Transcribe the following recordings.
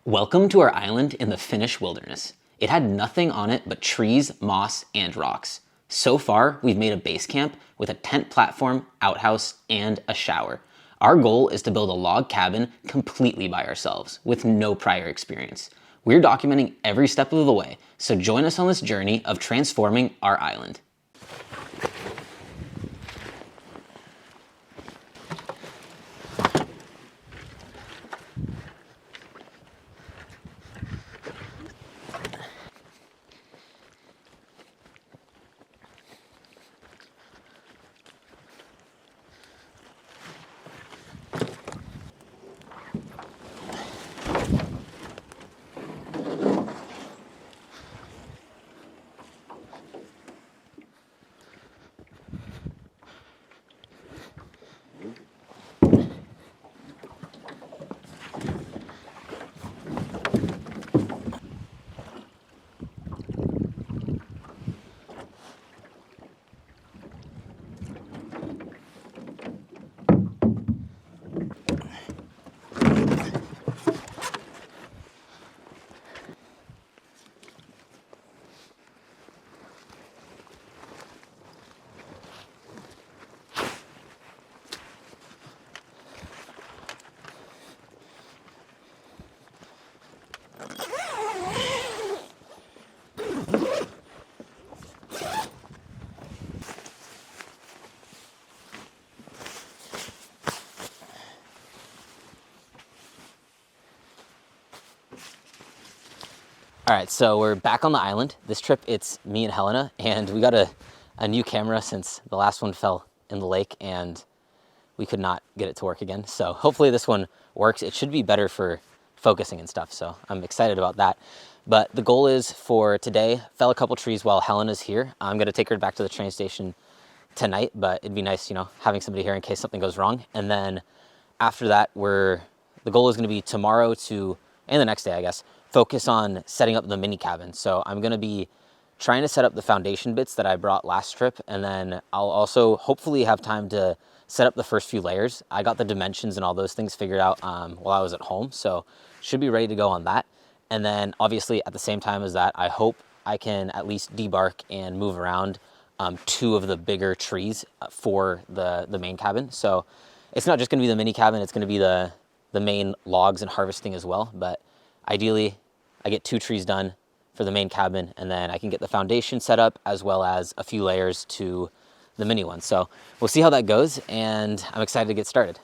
Welcome to our island in the Finnish wilderness. It had nothing on it but trees, moss, and rocks. So far, we've made a base camp with a tent platform, outhouse, and a shower. Our goal is to build a log cabin completely by ourselves, with no prior experience. We're documenting every step of the way, so join us on this journey of transforming our island. All right, so we're back on the island. This trip, it's me and Helena, and we got a new camera since the last one fell in the lake and we could not get it to work again. So hopefully this one works. It should be better for focusing and stuff, so I'm excited about that. But the goal is for today, fell a couple trees while Helena's here. I'm gonna take her back to the train station tonight, but it'd be nice, having somebody here in case something goes wrong. And then after that, the goal is gonna be tomorrow and the next day, I guess, focus on setting up the mini cabin. So I'm gonna be trying to set up the foundation bits that I brought last trip, and then I'll also hopefully have time to set up the first few layers. I got the dimensions and all those things figured out while I was at home, so should be ready to go on that. And then obviously at the same time as that, I hope I can at least debark and move around two of the bigger trees for the main cabin. So it's not just gonna be the mini cabin, it's gonna be the main logs and harvesting as well. But ideally, I get 2 trees done for the main cabin, and then I can get the foundation set up as well as a few layers to the mini one. So we'll see how that goes, and I'm excited to get started.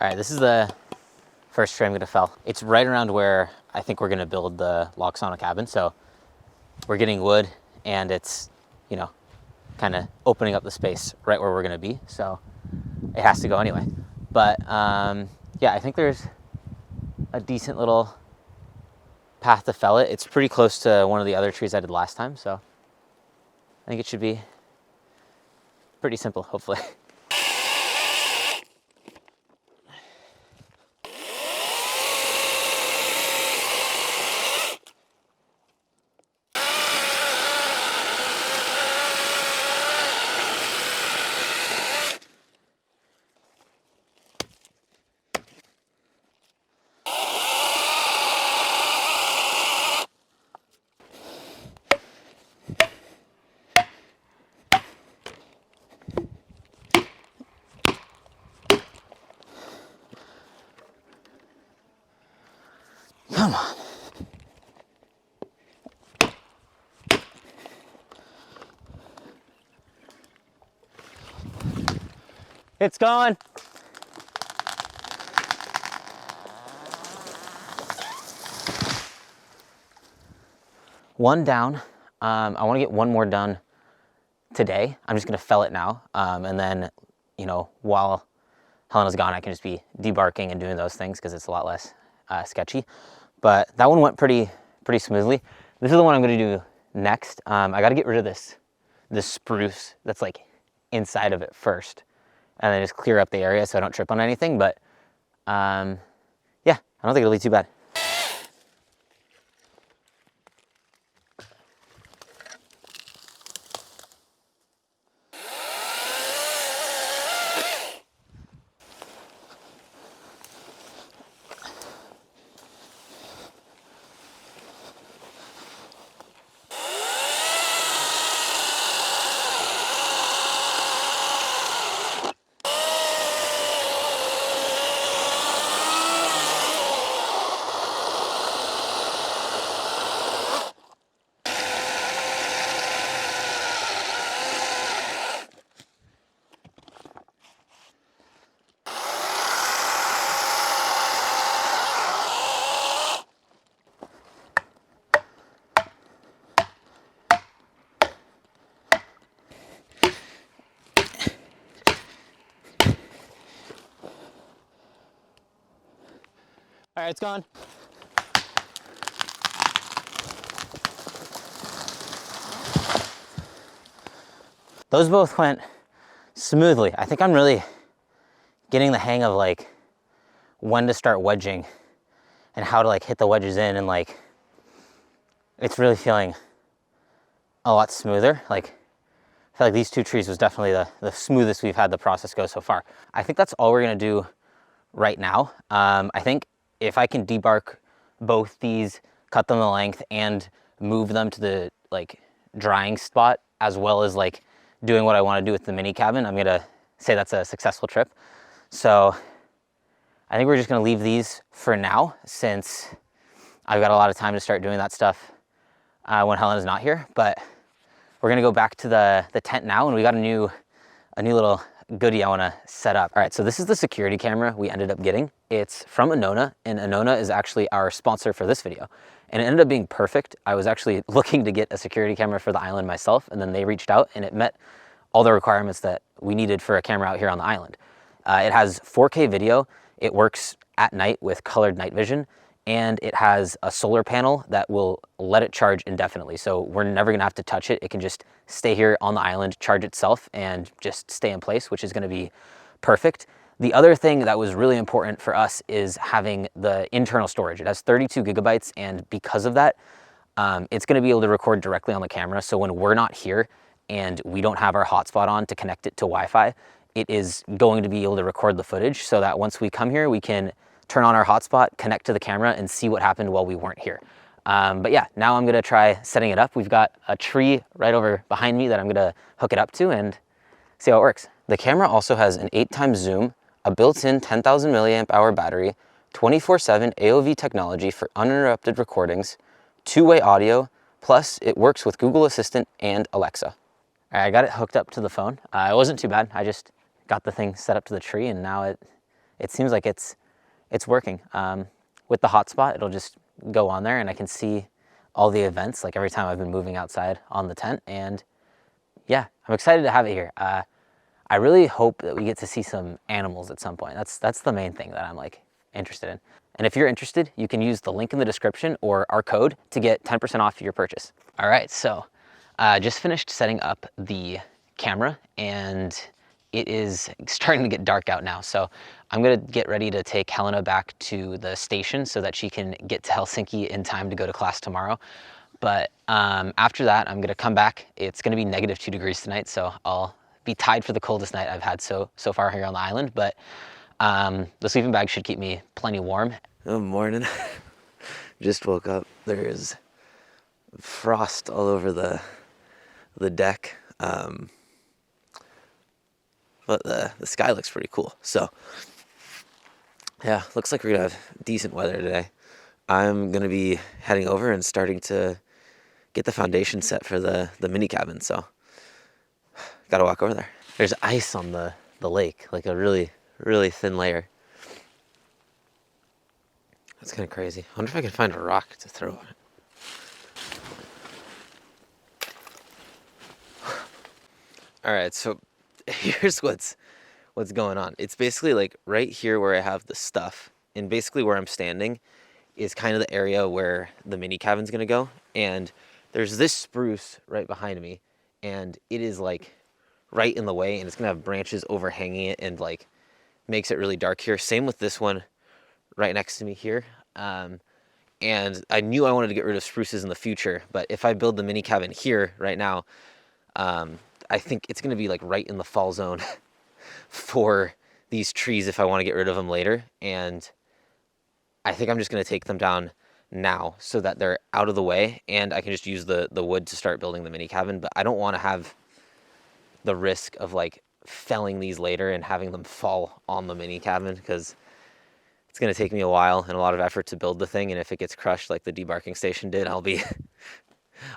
All right, this is the first tree I'm gonna fell. It's right around where I think we're gonna build the log sauna cabin. So we're getting wood, and it's, kind of opening up the space right where we're gonna be. So it has to go anyway. But yeah, I think there's a decent little path to fell it. It's pretty close to one of the other trees I did last time, so I think it should be pretty simple, hopefully. Come on. It's going. One down. I want to get one more done today. I'm just going to fell it now. And then, while Helena's gone, I can just be debarking and doing those things because it's a lot less sketchy. But that one went pretty smoothly. This is the one I'm going to do next. I got to get rid of this spruce that's like inside of it first, and then just clear up the area so I don't trip on anything. But yeah, I don't think it'll be too bad. All right, it's gone. Those both went smoothly. I think I'm really getting the hang of like when to start wedging and how to like hit the wedges in, and like it's really feeling a lot smoother. Like I feel like these two trees was definitely the smoothest we've had the process go so far. I think that's all we're gonna do right now. I think if I can debark both these, cut them the length, and move them to the like drying spot, as well as like doing what I want to do with the mini cabin, I'm gonna say that's a successful trip. So I think we're just gonna leave these for now, since I've got a lot of time to start doing that stuff when Helena's not here. But we're gonna go back to the tent now, and we got a new little goodie I wanna set up. All right, so this is the security camera we ended up getting. It's from Anona, and Anona is actually our sponsor for this video. And it ended up being perfect. I was actually looking to get a security camera for the island myself, and then they reached out and it met all the requirements that we needed for a camera out here on the island. It has 4K video, it works at night with colored night vision, and it has a solar panel that will let it charge indefinitely. So we're never gonna have to touch it. It can just stay here on the island, charge itself, and just stay in place, which is gonna be perfect. The other thing that was really important for us is having the internal storage. It has 32 gigabytes, and because of that, it's gonna be able to record directly on the camera. So when we're not here and we don't have our hotspot on to connect it to Wi-Fi, it is going to be able to record the footage, so that once we come here, we can turn on our hotspot, connect to the camera, and see what happened while we weren't here. But yeah, now I'm gonna try setting it up. We've got a tree right over behind me that I'm gonna hook it up to and see how it works. The camera also has an 8x zoom, a built-in 10,000 milliamp hour battery, 24/7 AOV technology for uninterrupted recordings, two-way audio, plus it works with Google Assistant and Alexa. All right, I got it hooked up to the phone. It wasn't too bad. I just got the thing set up to the tree, and now it seems like it's working. With the hotspot, it'll just go on there and I can see all the events, like every time I've been moving outside on the tent. And yeah, I'm excited to have it here. I really hope that we get to see some animals at some point. That's the main thing that I'm like interested in. And if you're interested, you can use the link in the description or our code to get 10% off your purchase. All right, so just finished setting up the camera, and it is starting to get dark out now. So I'm gonna get ready to take Helena back to the station so that she can get to Helsinki in time to go to class tomorrow. But after that, I'm gonna come back. It's gonna be -2 degrees tonight, so I'll be tied for the coldest night I've had so far here on the island. But the sleeping bag should keep me plenty warm. Good morning. Just woke up. There is frost all over the deck. But the sky looks pretty cool. So yeah, looks like we're gonna have decent weather today. I'm gonna be heading over and starting to get the foundation set for the mini cabin. So gotta walk over there. There's ice on the lake, like a really, really thin layer. That's kind of crazy. I wonder if I can find a rock to throw on it. All right, so here's what's going on. It's basically like right here where I have the stuff, and basically where I'm standing is kind of the area where the mini cabin's gonna go. And there's this spruce right behind me, and it is like right in the way, and it's gonna have branches overhanging it and like makes it really dark here. Same with this one right next to me here. And I knew I wanted to get rid of spruces in the future, but if I build the mini cabin here right now, I think it's gonna be like right in the fall zone for these trees if I want to get rid of them later. And I think I'm just gonna take them down now so that they're out of the way, and I can just use the wood to start building the mini cabin. But I don't want to have the risk of like felling these later and having them fall on the mini cabin, because it's gonna take me a while and a lot of effort to build the thing, and if it gets crushed like the debarking station did, I'll be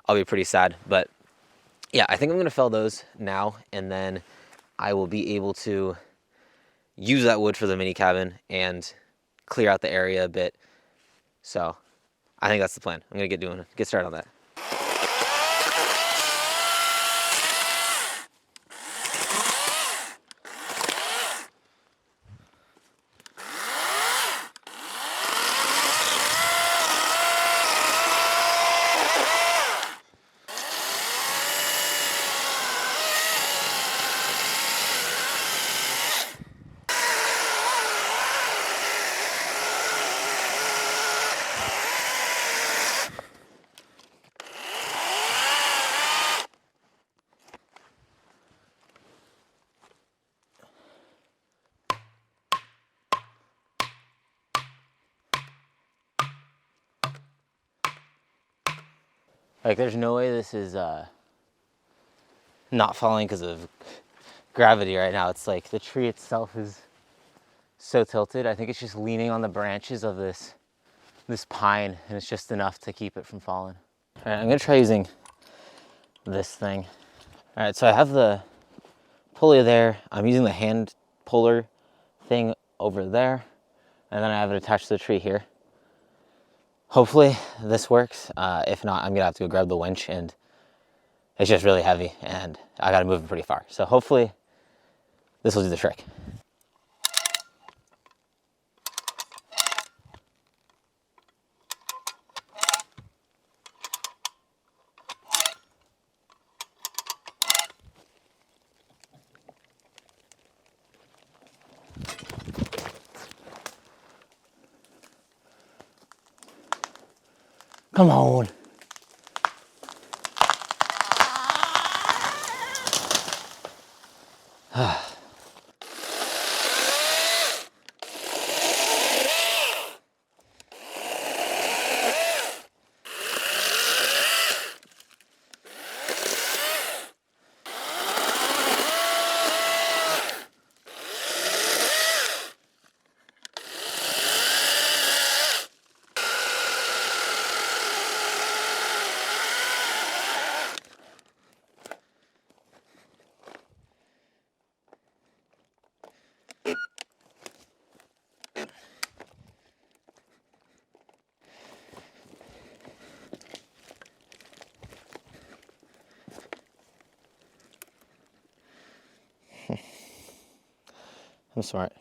pretty sad. But yeah, I think I'm gonna fell those now, and then I will be able to use that wood for the mini cabin and clear out the area a bit. So I think that's the plan. I'm gonna get started on that. Like, there's no way this is not falling because of gravity right now. It's like the tree itself is so tilted. I think it's just leaning on the branches of this pine, and it's just enough to keep it from falling. All right, I'm gonna try using this thing. All right, so I have the pulley there. I'm using the hand puller thing over there, and then I have it attached to the tree here. Hopefully this works. If not, I'm gonna have to go grab the winch, and it's just really heavy and I gotta move it pretty far. So hopefully this will do the trick. Come on. I'm smart.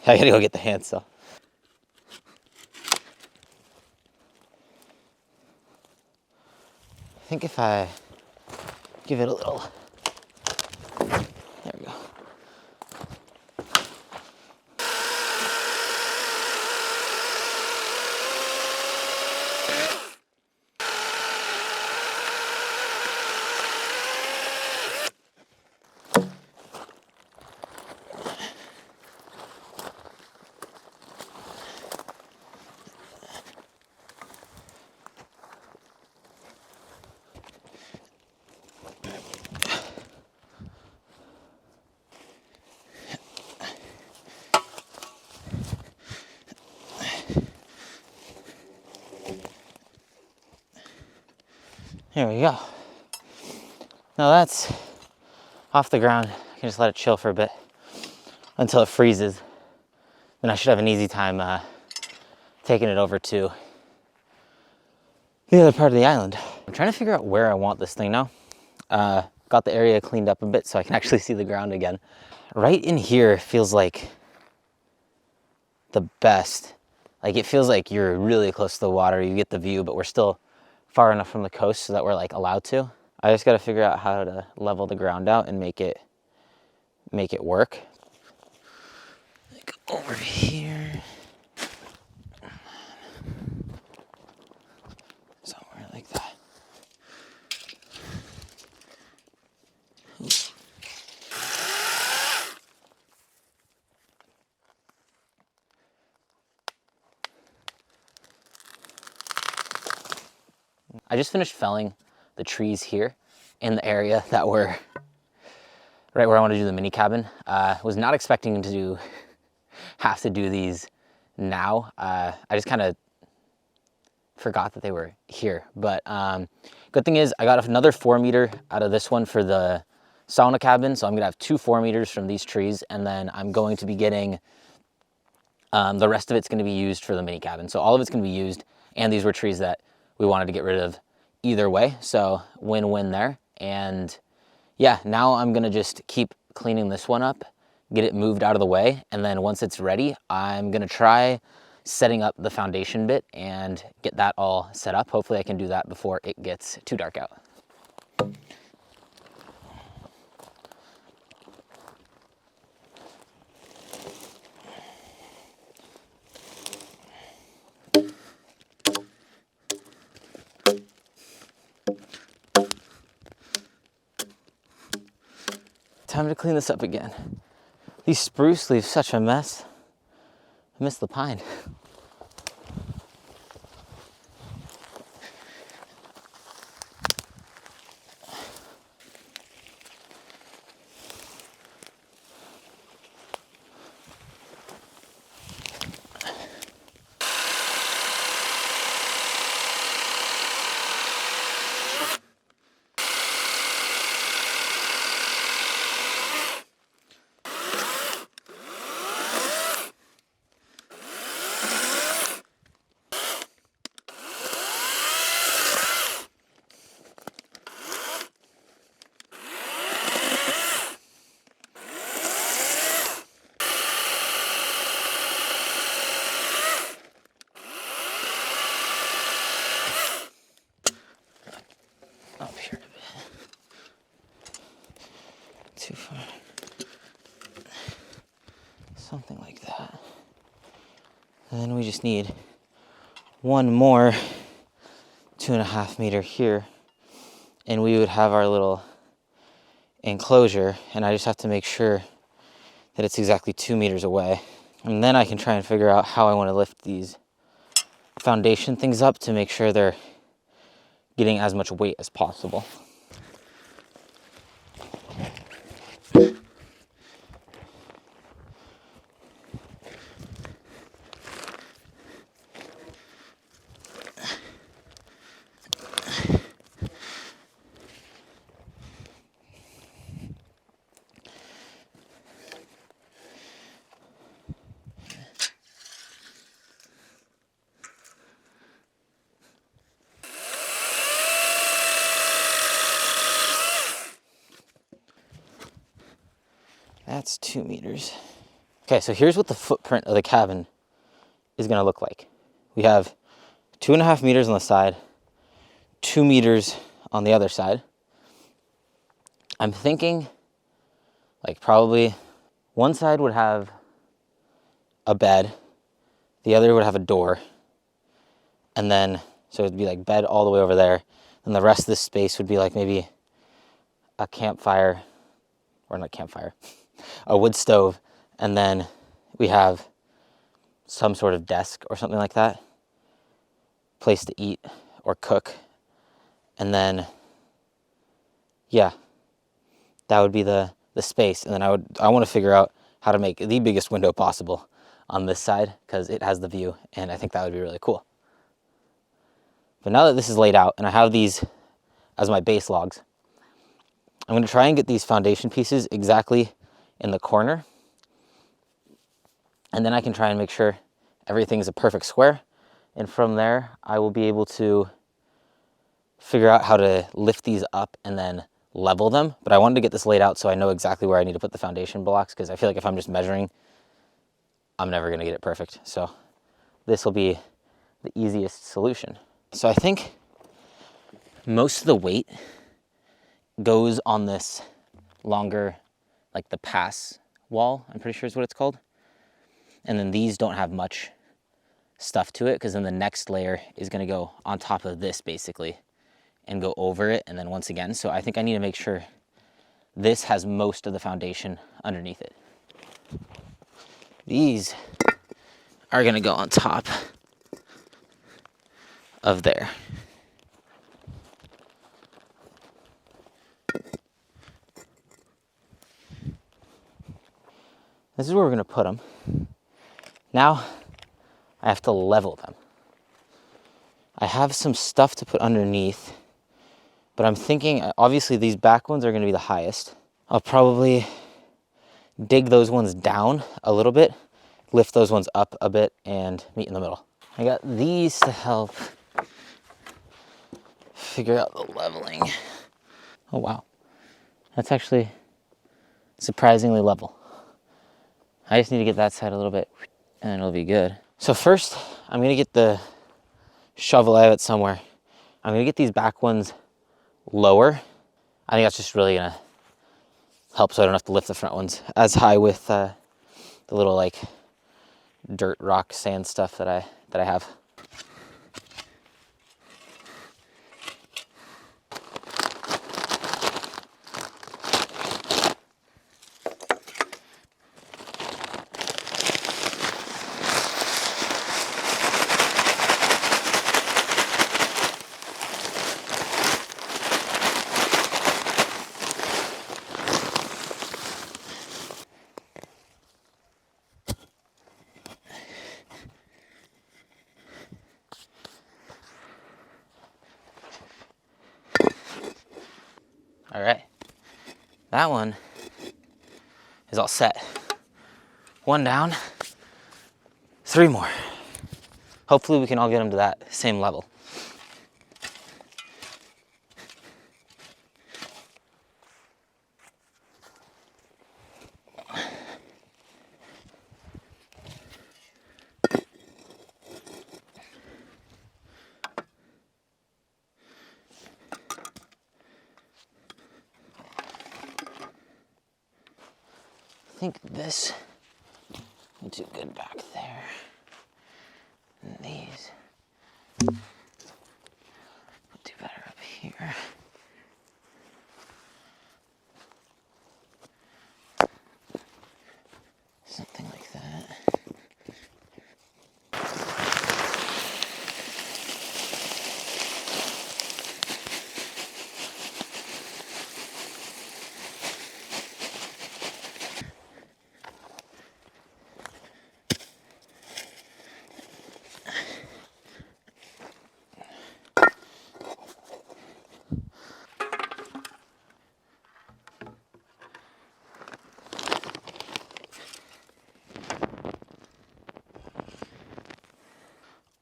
I gotta go get the handsaw. I think if I give it a little, there we go. There we go. Now that's off the ground. I can just let it chill for a bit until it freezes. Then I should have an easy time taking it over to the other part of the island. I'm trying to figure out where I want this thing now. Got the area cleaned up a bit so I can actually see the ground again. Right in here feels like the best. Like, it feels like you're really close to the water, you get the view, but we're still far enough from the coast so that we're like allowed to. I just gotta figure out how to level the ground out and make it work. Like over here. Somewhere like that. I just finished felling the trees here in the area that were right where I want to do the mini cabin. Was not expecting to have to do these now. I just kind of forgot that they were here. But good thing is I got another 4 meter out of this one for the sauna cabin. So I'm gonna have 2 4 meters from these trees, and then I'm going to be getting the rest of it's gonna be used for the mini cabin. So all of it's gonna be used, and these were trees that we wanted to get rid of either way. So win-win there. And yeah, now I'm gonna just keep cleaning this one up, get it moved out of the way, and then once it's ready, I'm gonna try setting up the foundation bit and get that all set up. Hopefully I can do that before it gets too dark out. Time to clean this up again. These spruce leave such a mess. I miss the pine. And then we just need one more 2.5 meter here, and we would have our little enclosure, and I just have to make sure that it's exactly 2 meters away. And then I can try and figure out how I want to lift these foundation things up to make sure they're getting as much weight as possible. That's 2 meters. Okay, so here's what the footprint of the cabin is gonna look like. We have 2.5 meters on the side, 2 meters on the other side. I'm thinking like probably one side would have a bed, the other would have a door, and then, so it'd be like bed all the way over there, and the rest of this space would be like maybe a campfire, or not campfire, a wood stove, and then we have some sort of desk or something like that, place to eat or cook, and then, yeah, that would be the space. And then I want to figure out how to make the biggest window possible on this side because it has the view, and I think that would be really cool. But now that this is laid out and I have these as my base logs, I'm going to try and get these foundation pieces exactly in the corner, and then I can try and make sure everything's a perfect square, and from there I will be able to figure out how to lift these up and then level them. But I wanted to get this laid out so I know exactly where I need to put the foundation blocks, because I feel like if I'm just measuring, I'm never going to get it perfect. So this will be the easiest solution. So I think most of the weight goes on this longer, like the pass wall, I'm pretty sure is what it's called. And then these don't have much stuff to it, because then the next layer is going to go on top of this basically and go over it, and then once again. So I think I need to make sure this has most of the foundation underneath it. These are going to go on top of there. This is where we're going to put them. Now I have to level them. I have some stuff to put underneath, but I'm thinking, obviously these back ones are going to be the highest. I'll probably dig those ones down a little bit, lift those ones up a bit, and meet in the middle. I got these to help figure out the leveling. Oh wow, that's actually surprisingly level. I just need to get that side a little bit, and then it'll be good. So first, I'm gonna get the shovel, I have it somewhere. I'm gonna get these back ones lower. I think that's just really gonna help so I don't have to lift the front ones as high with the little like dirt, rock, sand stuff that I have. All right, that one is all set. One down, 3 more. Hopefully we can all get them to that same level. I think this will do good back there. And these we'll do better up here. Something like that.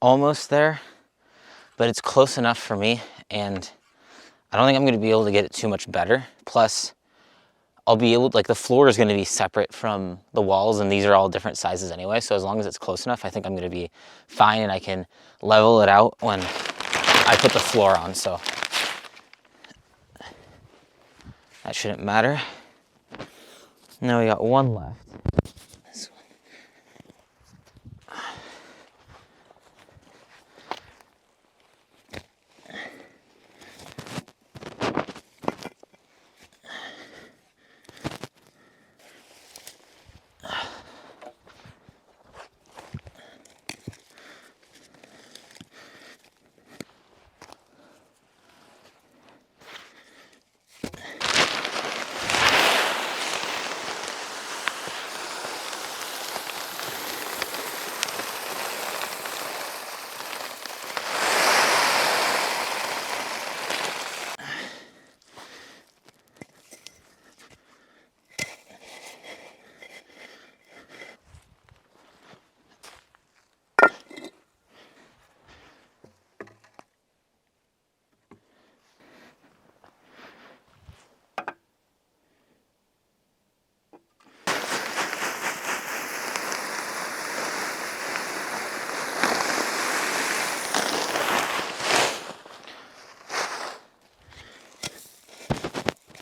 Almost there, but it's close enough for me, and I don't think I'm gonna be able to get it too much better. Plus, I'll be able, like the floor is gonna be separate from the walls, and these are all different sizes anyway, so as long as it's close enough, I think I'm gonna be fine, and I can level it out when I put the floor on, so that shouldn't matter. Now we got one left. This one.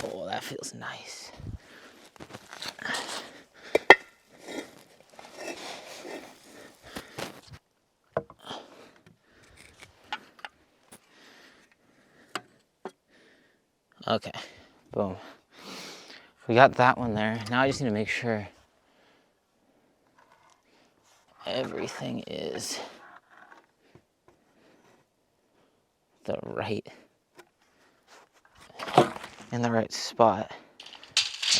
Oh, that feels nice. Okay, boom. We got that one there. Now I just need to make sure everything is the right, in the right spot.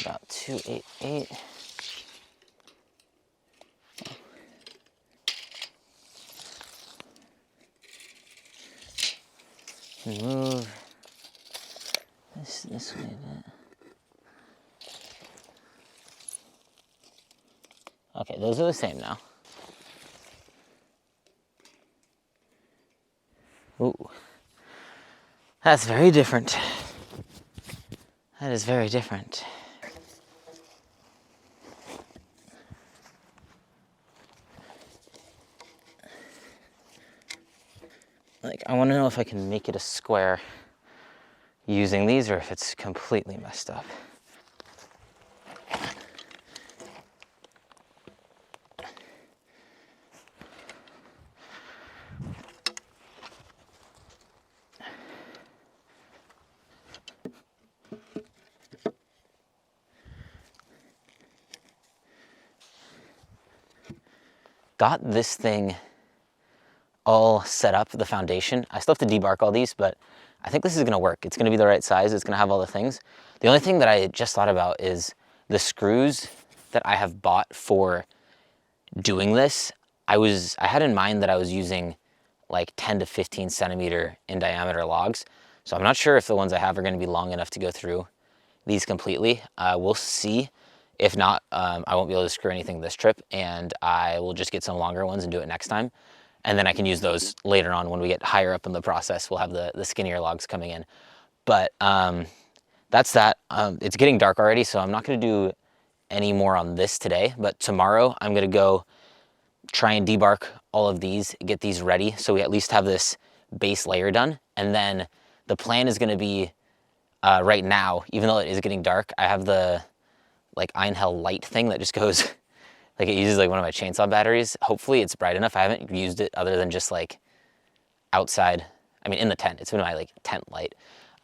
About 288. Move this way a bit. Okay, those are the same now. Ooh, that's very different. That is very different. Like, I want to know if I can make it a square using these or if it's completely messed up. Got this thing all set up, the foundation. I still have to debark all these, but I think this is gonna work. It's gonna be the right size. It's gonna have all the things. The only thing that I just thought about is the screws that I have bought for doing this. I had in mind that I was using like 10 to 15 centimeter in diameter logs. So I'm not sure if the ones I have are gonna be long enough to go through these completely. We'll see. If not, I won't be able to screw anything this trip, and I will just get some longer ones and do it next time. And then I can use those later on when we get higher up in the process. We'll have the skinnier logs coming in. But that's that. It's getting dark already, so I'm not gonna do any more on this today. But tomorrow I'm gonna go try and debark all of these, get these ready, so we at least have this base layer done. And then the plan is gonna be, right now, even though it is getting dark, I have the like Einhell light thing that just goes like it uses like one of my chainsaw batteries. Hopefully it's bright enough. I haven't used it other than just like outside. I mean, in the tent. It's been my like tent light.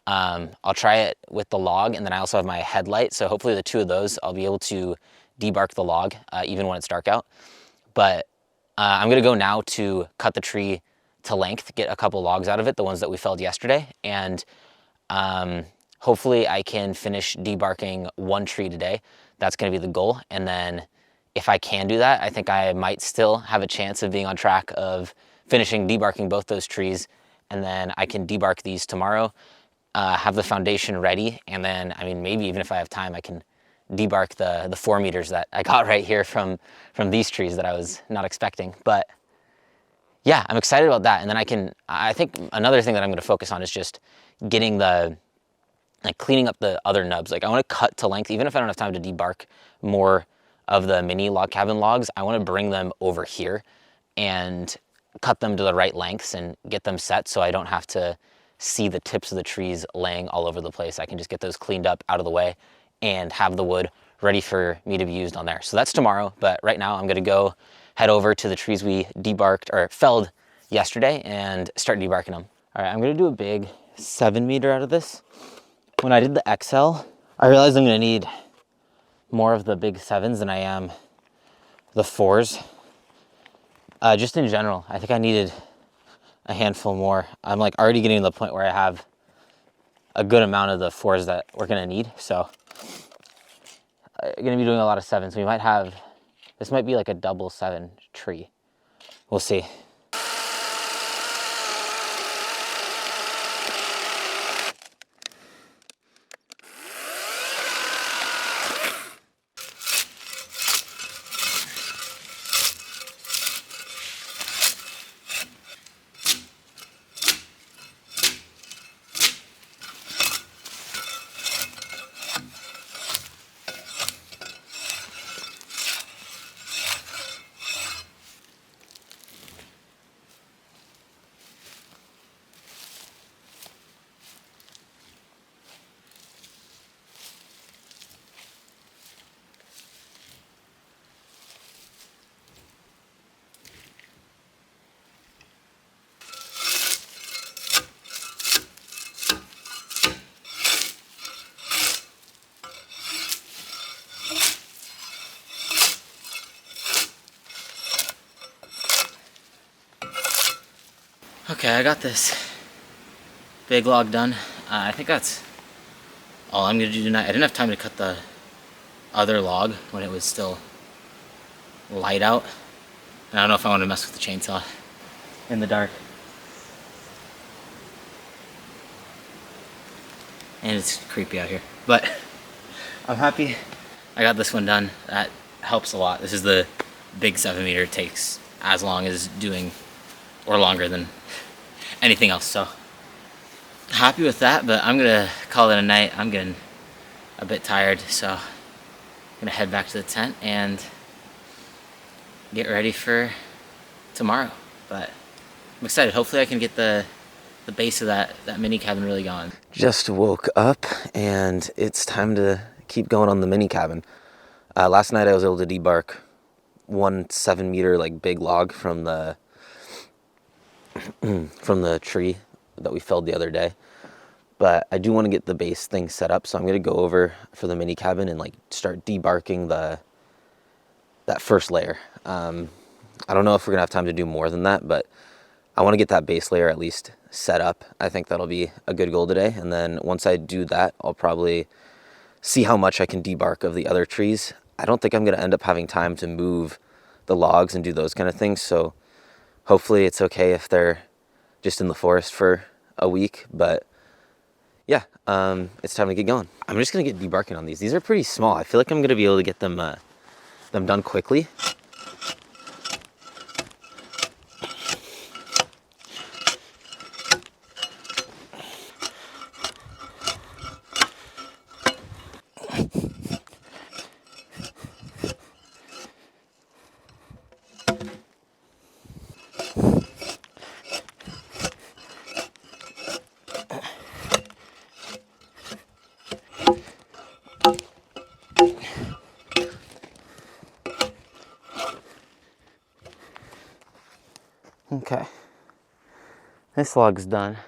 I'll try it with the log, and then I also have my headlight. So hopefully the two of those, I'll be able to debark the log even when it's dark out. But I'm gonna go now to cut the tree to length, get a couple logs out of it, the ones that we felled yesterday, and hopefully I can finish debarking one tree today. That's gonna be the goal. And then if I can do that, I think I might still have a chance of being on track of finishing debarking both those trees. And then I can debark these tomorrow, have the foundation ready. And then, I mean, maybe even if I have time, I can debark the 4 meters that I got right here from these trees that I was not expecting. But yeah, I'm excited about that. And then I think another thing that I'm gonna focus on is just getting like cleaning up the other nubs. Like I wanna cut to length, even if I don't have time to debark more of the mini log cabin logs, I wanna bring them over here and cut them to the right lengths and get them set so I don't have to see the tips of the trees laying all over the place. I can just get those cleaned up out of the way and have the wood ready for me to be used on there. So that's tomorrow, but right now I'm gonna go head over to the trees we debarked or felled yesterday and start debarking them. All right, I'm gonna do a big 7 meter out of this. When I did the XL, I realized I'm gonna need more of the big 7s than I am the 4s. Just in general, I think I needed a handful more. I'm like already getting to the point where I have a good amount of the 4s that we're gonna need. So I'm gonna be doing a lot of 7s. We might have, this might be like a double 7 tree. We'll see. Okay, I got this big log done. I think that's all I'm gonna do tonight. I didn't have time to cut the other log when it was still light out. And I don't know if I want to mess with the chainsaw in the dark. And it's creepy out here. But I'm happy I got this one done. That helps a lot. This is the big 7 meter. It takes as long as doing or longer than anything else. So happy with that, but I'm gonna call it a night. I'm getting a bit tired, so I'm gonna head back to the tent and get ready for tomorrow. But I'm excited. Hopefully I can get the base of that mini cabin really going. Just woke up and it's time to keep going on the mini cabin. Last night I was able to debark one 7 meter like big log from the tree that we felled the other day. But I do want to get the base thing set up, so I'm going to go over for the mini cabin and like start debarking that first layer. I don't know if we're going to have time to do more than that, but I want to get that base layer at least set up. I think that'll be a good goal today. And then once I do that, I'll probably see how much I can debark of the other trees. I don't think I'm going to end up having time to move the logs and do those kind of things. So hopefully it's okay if they're just in the forest for a week. But yeah, it's time to get going. I'm just going to get debarking on these. These are pretty small. I feel like I'm going to be able to get them done quickly. Okay, this log's done.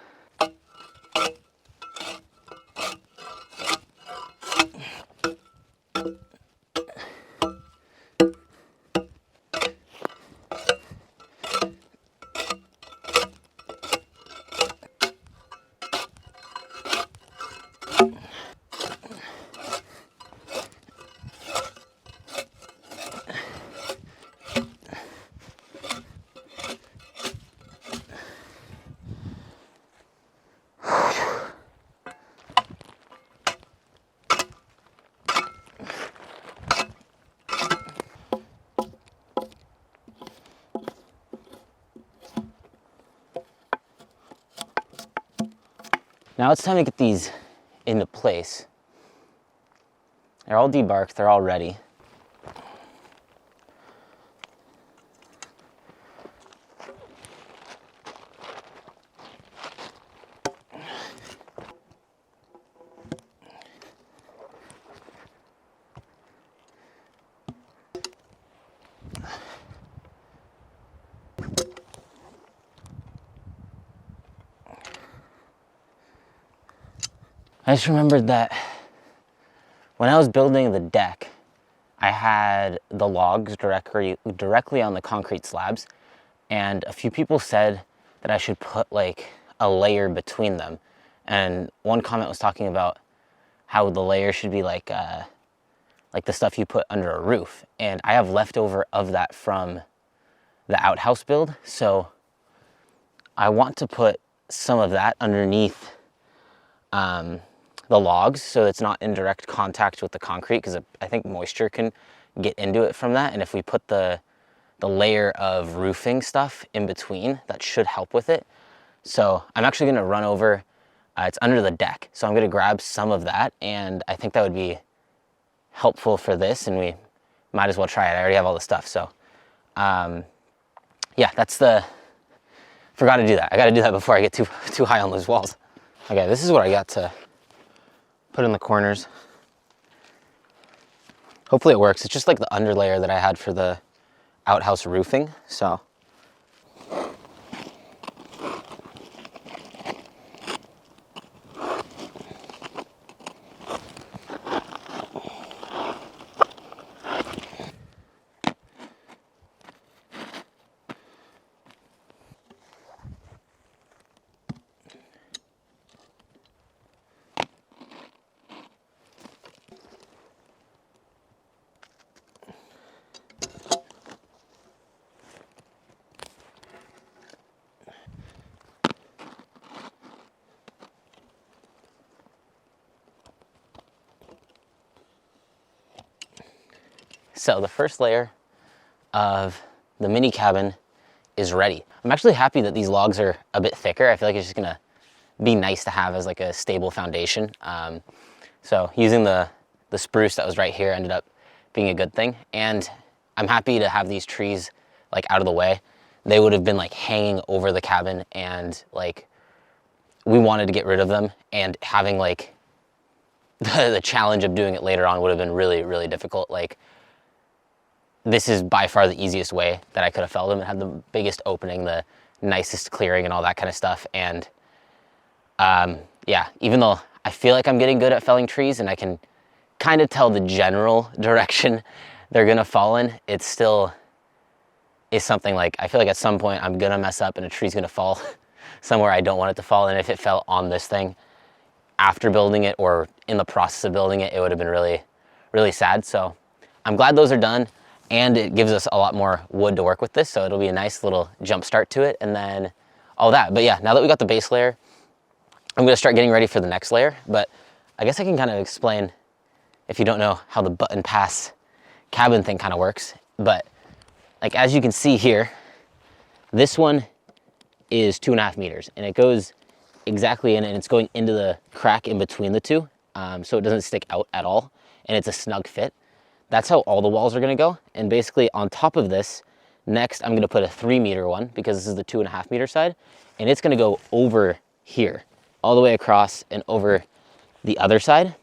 Now it's time to get these into place. They're all debarked, they're all ready. I just remembered that when I was building the deck, I had the logs directly on the concrete slabs, and a few people said that I should put like a layer between them. And one comment was talking about how the layer should be like the stuff you put under a roof. And I have leftover of that from the outhouse build, so I want to put some of that underneath the logs so it's not in direct contact with the concrete, because I think moisture can get into it from that. And if we put the layer of roofing stuff in between, that should help with it. So I'm actually gonna run over, it's under the deck, so I'm gonna grab some of that, and I think that would be helpful for this, and we might as well try it. I already have all the stuff, so yeah, forgot to do that. I gotta do that before I get too high on those walls. Okay, this is what I got to put in the corners. Hopefully it works. It's just like the underlayer that I had for the outhouse roofing, so. So the first layer of the mini cabin is ready. I'm actually happy that these logs are a bit thicker. I feel like it's just gonna be nice to have as like a stable foundation. So using the spruce that was right here ended up being a good thing. And I'm happy to have these trees like out of the way. They would have been like hanging over the cabin, and like we wanted to get rid of them, and having like the challenge of doing it later on would have been really, really difficult. Like, this is by far the easiest way that I could have felled them. It had the biggest opening, the nicest clearing, and all that kind of stuff. And yeah, even though I feel like I'm getting good at felling trees and I can kind of tell the general direction they're gonna fall in, it still is something like, I feel like at some point I'm gonna mess up and a tree's gonna fall somewhere I don't want it to fall. And if it fell on this thing after building it or in the process of building it, it would have been really, really sad. So I'm glad those are done. And it gives us a lot more wood to work with this, so it'll be a nice little jump start to it, and then all that. But yeah, now that we got the base layer, I'm gonna start getting ready for the next layer. But I guess I can kind of explain, if you don't know how the button pass cabin thing kind of works. But like, as you can see here, this one is 2.5 meters, and it goes exactly in, and it's going into the crack in between the two, so it doesn't stick out at all, and it's a snug fit. That's how all the walls are gonna go. And basically on top of this, next I'm gonna put a 3-meter one, because this is the 2.5 meter side, and it's gonna go over here, all the way across and over the other side.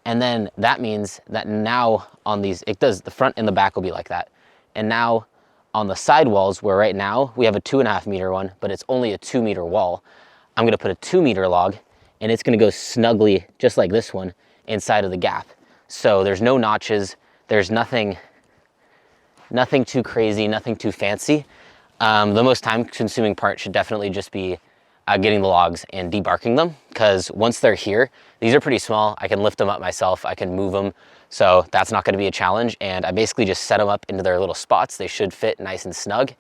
And then that means that now on these, it does, the front and the back will be like that. And now on the side walls, where right now we have a 2.5 meter one, but it's only a 2 meter wall, I'm gonna put a 2 meter log, and it's gonna go snugly, just like this one, inside of the gap. So there's no notches, there's nothing too crazy, nothing too fancy. The most time consuming part should definitely just be getting the logs and debarking them, because once they're here, these are pretty small. I can lift them up myself, I can move them, so that's not gonna be a challenge. And I basically just set them up into their little spots. They should fit nice and snug.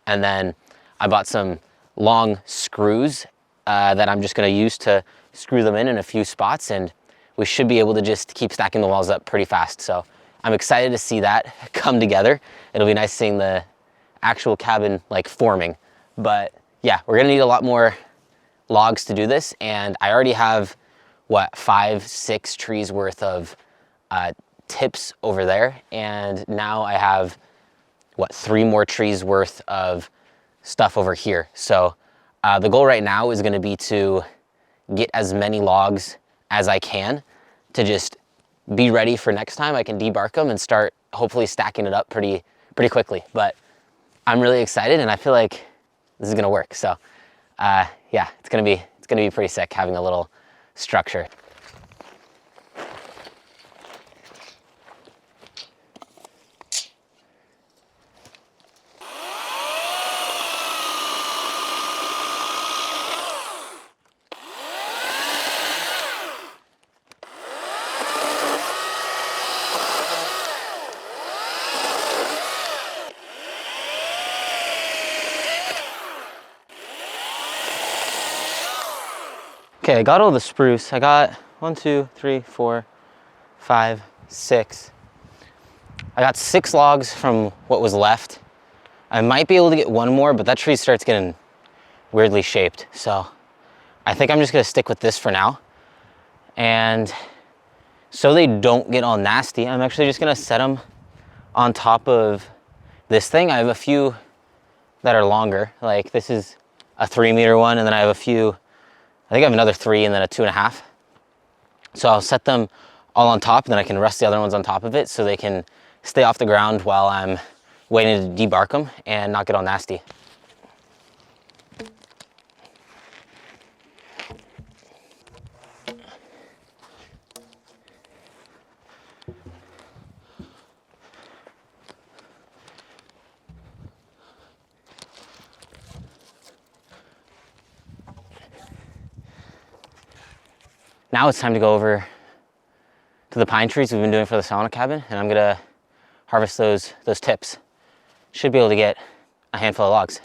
And then I bought some long screws that I'm just gonna use to screw them in a few spots, and we should be able to just keep stacking the walls up pretty fast. So I'm excited to see that come together. It'll be nice seeing the actual cabin like forming. But yeah, we're gonna need a lot more logs to do this, and I already have what, 5-6 trees worth of tips over there, and now I have what, 3 more trees worth of stuff over here. So the goal right now is going to be to get as many logs as I can to just be ready for next time. I can debark them and start hopefully stacking it up pretty quickly. But I'm really excited, and I feel like this is gonna work. So yeah, it's gonna be pretty sick having a little structure. Okay, I got all the spruce. I got 1, 2, 3, 4, 5, 6. I got 6 logs from what was left. I might be able to get 1 more, but that tree starts getting weirdly shaped. So I think I'm just gonna stick with this for now. And so they don't get all nasty, I'm actually just gonna set them on top of this thing. I have a few that are longer. Like this is a 3 meter one, and then I have a few, I think I have another 3 and then a 2.5. So I'll set them all on top, and then I can rest the other ones on top of it so they can stay off the ground while I'm waiting to debark them and not get all nasty. Now it's time to go over to the pine trees we've been doing for the sauna cabin, and I'm gonna harvest those tips. Should be able to get a handful of logs.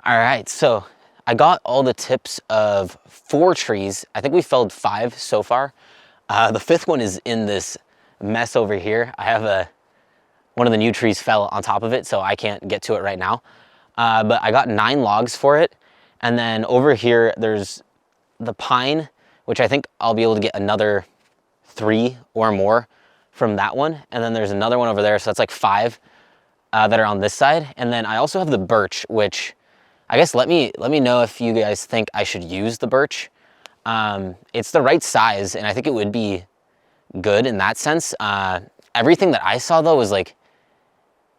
All right, so I got all the tips of 4 trees. I think we felled 5 so far. The 5th one is in this mess over here. I have one of the new trees fell on top of it, so I can't get to it right now. But I got 9 logs for it. And then over here, there's the pine which I think I'll be able to get another 3 or more from that one. And then there's another one over there, so that's like 5 that are on this side. And then I also have the birch, which I guess let me know if you guys think I should use the birch. It's the right size, and I think it would be good in that sense. Everything that I saw though was like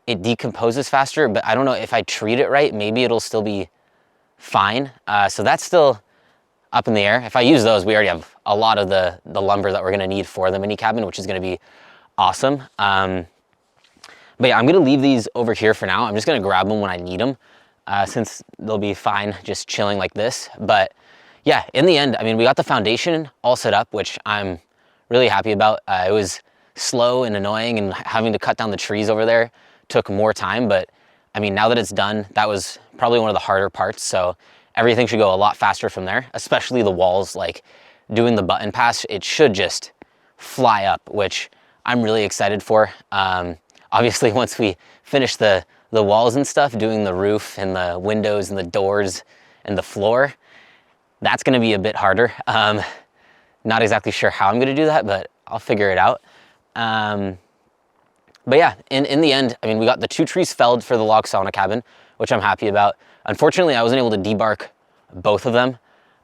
it decomposes faster, but I don't know if I treat it right, maybe it'll still be fine. So that's still up in the air. If I use those, we already have a lot of the lumber that we're gonna need for the mini cabin, which is gonna be awesome. But yeah, I'm gonna leave these over here for now. I'm just gonna grab them when I need them, since they'll be fine just chilling like this. But yeah, in the end, I mean, we got the foundation all set up, which I'm really happy about. It was slow and annoying, and having to cut down the trees over there took more time. But I mean, now that it's done, that was probably one of the harder parts. So everything should go a lot faster from there, especially the walls. Like doing the button pass, it should just fly up, which I'm really excited for. Obviously, once we finish the walls and stuff, doing the roof and the windows and the doors and the floor, that's gonna be a bit harder. Not exactly sure how I'm gonna do that, but I'll figure it out. But yeah, in the end, I mean, we got the 2 trees felled for the log sauna cabin, which I'm happy about. Unfortunately, I wasn't able to debark both of them.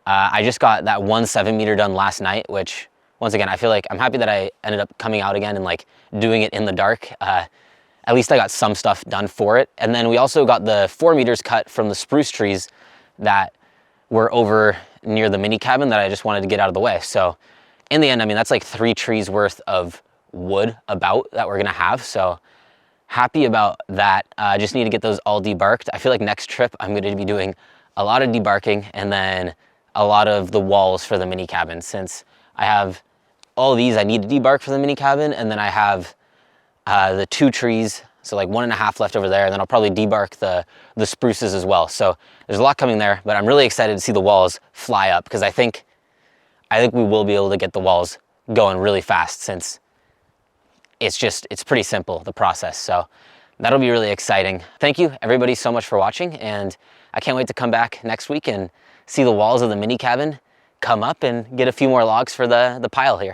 I just got that 1 7-meter done last night, which once again, I feel like I'm happy that I ended up coming out again and like doing it in the dark. At least I got some stuff done for it. And then we also got the 4 meters cut from the spruce trees that were over near the mini cabin that I just wanted to get out of the way. So in the end, I mean, that's like 3 trees worth of wood about that we're gonna have. So happy about that. I just need to get those all debarked. I feel like next trip I'm gonna be doing a lot of debarking and then a lot of the walls for the mini cabin, since I have all these I need to debark for the mini cabin, and then I have the 2 trees, so like 1.5 left over there, and then I'll probably debark the spruces as well. So there's a lot coming there, but I'm really excited to see the walls fly up, because I think we will be able to get the walls going really fast, since it's pretty simple, the process. So that'll be really exciting. Thank you everybody so much for watching, and I can't wait to come back next week and see the walls of the mini cabin come up and get a few more logs for the pile here.